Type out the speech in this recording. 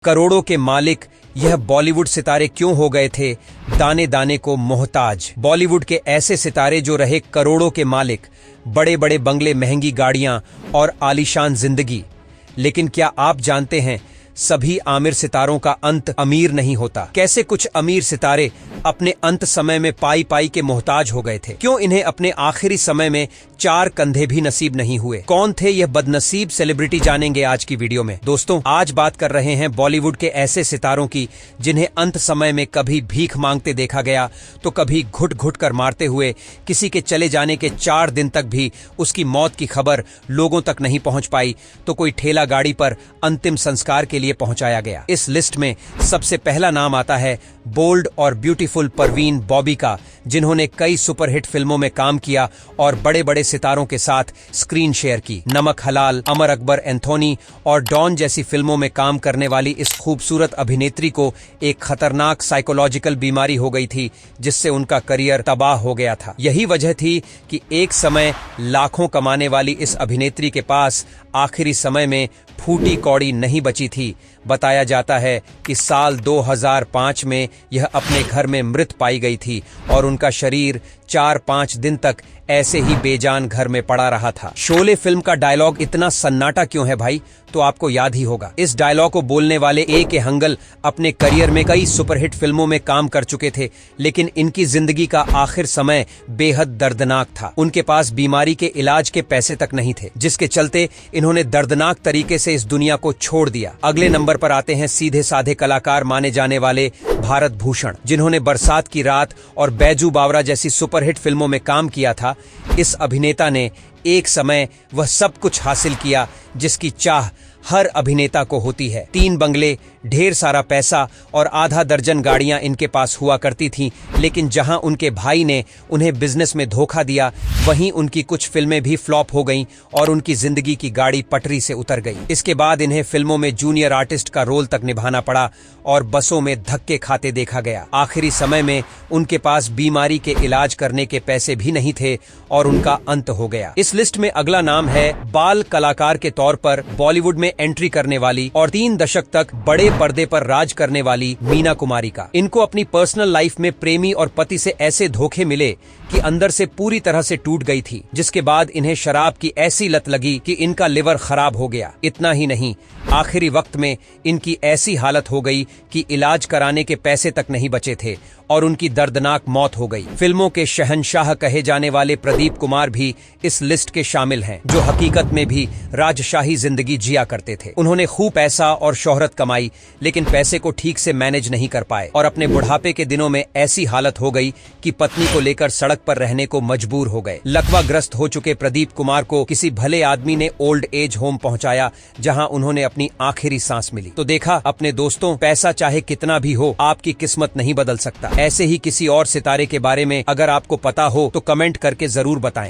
करोड़ों के मालिक यह बॉलीवुड सितारे क्यों हो गए थे दाने दाने को मोहताज। बॉलीवुड के ऐसे सितारे जो रहे करोड़ों के मालिक, बड़े बड़े बंगले, महंगी गाड़ियां और आलीशान जिंदगी। लेकिन क्या आप जानते हैं सभी आमिर सितारों का अंत अमीर नहीं होता। कैसे कुछ अमीर सितारे अपने अंत समय में पाई पाई के मोहताज हो गए थे। क्यों इन्हें अपने आखिरी समय में चार कंधे भी नसीब नहीं हुए। कौन थे यह बदनसीब सेलिब्रिटी, जानेंगे आज की वीडियो में। दोस्तों, आज बात कर रहे हैं बॉलीवुड के ऐसे सितारों की जिन्हें अंत समय में कभी भीख मांगते देखा गया तो कभी घुट घुट कर मारते हुए। किसी के चले जाने के 4 दिन तक भी उसकी मौत की खबर लोगों तक नहीं पहुंच पाई तो कोई ठेला गाड़ी पर अंतिम संस्कार के लिए पहुंचाया गया। इस लिस्ट में सबसे पहला नाम आता है बोल्ड और ब्यूटीफुल परवीन बॉबी का, जिन्होंने कई सुपरहिट फिल्मों में काम किया और बड़े बड़े सितारों के साथ स्क्रीन शेयर की। नमक हलाल, अमर अकबर एंथोनी और डॉन जैसी फिल्मों में काम करने वाली इस खूबसूरत अभिनेत्री को एक खतरनाक साइकोलॉजिकल बीमारी हो गई थी जिससे उनका करियर तबाह हो गया था। यही वजह थी कि एक समय लाखों कमाने वाली इस अभिनेत्री के पास आखिरी समय में फूटी कौड़ी नहीं बची थी। बताया जाता है कि साल 2005 में यह अपने घर में मृत पाई गई थी और उनका शरीर 4-5 दिन तक ऐसे ही बेजान घर में पड़ा रहा था। शोले फिल्म का डायलॉग इतना सन्नाटा क्यों है भाई, तो आपको याद ही होगा। इस डायलॉग को बोलने वाले ए.के. हंगल अपने करियर में कई सुपरहिट फिल्मों में काम कर चुके थे, लेकिन इनकी जिंदगी का आखिर समय बेहद दर्दनाक था। उनके पास बीमारी के इलाज के पैसे तक नहीं थे, जिसके चलते इन्होंने दर्दनाक तरीके से इस दुनिया को छोड़ दिया। अगले नंबर पर आते हैं सीधे साधे कलाकार माने जाने वाले भारत भूषण, जिन्होंने बरसात की रात और बैजू बावरा जैसी सुपरहिट फिल्मों में काम किया था। इस अभिनेता ने एक समय वह सब कुछ हासिल किया जिसकी चाह हर अभिनेता को होती है। 3 बंगले, ढेर सारा पैसा और आधा दर्जन गाड़ियां इनके पास हुआ करती थीं, लेकिन जहां उनके भाई ने उन्हें बिजनेस में धोखा दिया, वहीं उनकी कुछ फिल्में भी फ्लॉप हो गईं और उनकी जिंदगी की गाड़ी पटरी से उतर गई। इसके बाद इन्हें फिल्मों में जूनियर आर्टिस्ट का रोल तक निभाना पड़ा और बसों में धक्के खाते देखा गया। आखिरी समय में उनके पास बीमारी के इलाज करने के पैसे भी नहीं थे और उनका अंत हो गया। इस लिस्ट में अगला नाम है बाल कलाकार के तौर पर बॉलीवुड में एंट्री करने वाली और 3 दशक तक बड़े पर्दे पर राज करने वाली मीना कुमारी का। इनको अपनी पर्सनल लाइफ में प्रेमी और पति से ऐसे धोखे मिले कि अंदर से पूरी तरह से टूट गई थी, जिसके बाद इन्हें शराब की ऐसी लत लगी कि इनका लिवर खराब हो गया। इतना ही नहीं, आखिरी वक्त में इनकी ऐसी हालत हो गई कि इलाज कराने के पैसे तक नहीं बचे थे और उनकी दर्दनाक मौत हो गई। फिल्मों के शहंशाह कहे जाने वाले प्रदीप कुमार भी इस लिस्ट के शामिल हैं, जो हकीकत में भी राजशाही जिंदगी जिया करते थे। उन्होंने खूब पैसा और शोहरत कमाई, लेकिन पैसे को ठीक से मैनेज नहीं कर पाए और अपने बुढ़ापे के दिनों में ऐसी हालत हो गई कि पत्नी को लेकर सड़क पर रहने को मजबूर हो गए। लकवाग्रस्त हो चुके प्रदीप कुमार को किसी भले आदमी ने ओल्ड एज होम पहुंचाया, जहां उन्होंने अपनी आखिरी सांस मिली। तो देखा अपने दोस्तों, पैसा चाहे कितना भी हो, आपकी किस्मत नहीं बदल सकता। ऐसे ही किसी और सितारे के बारे में अगर आपको पता हो तो कमेंट करके जरूर बताएं।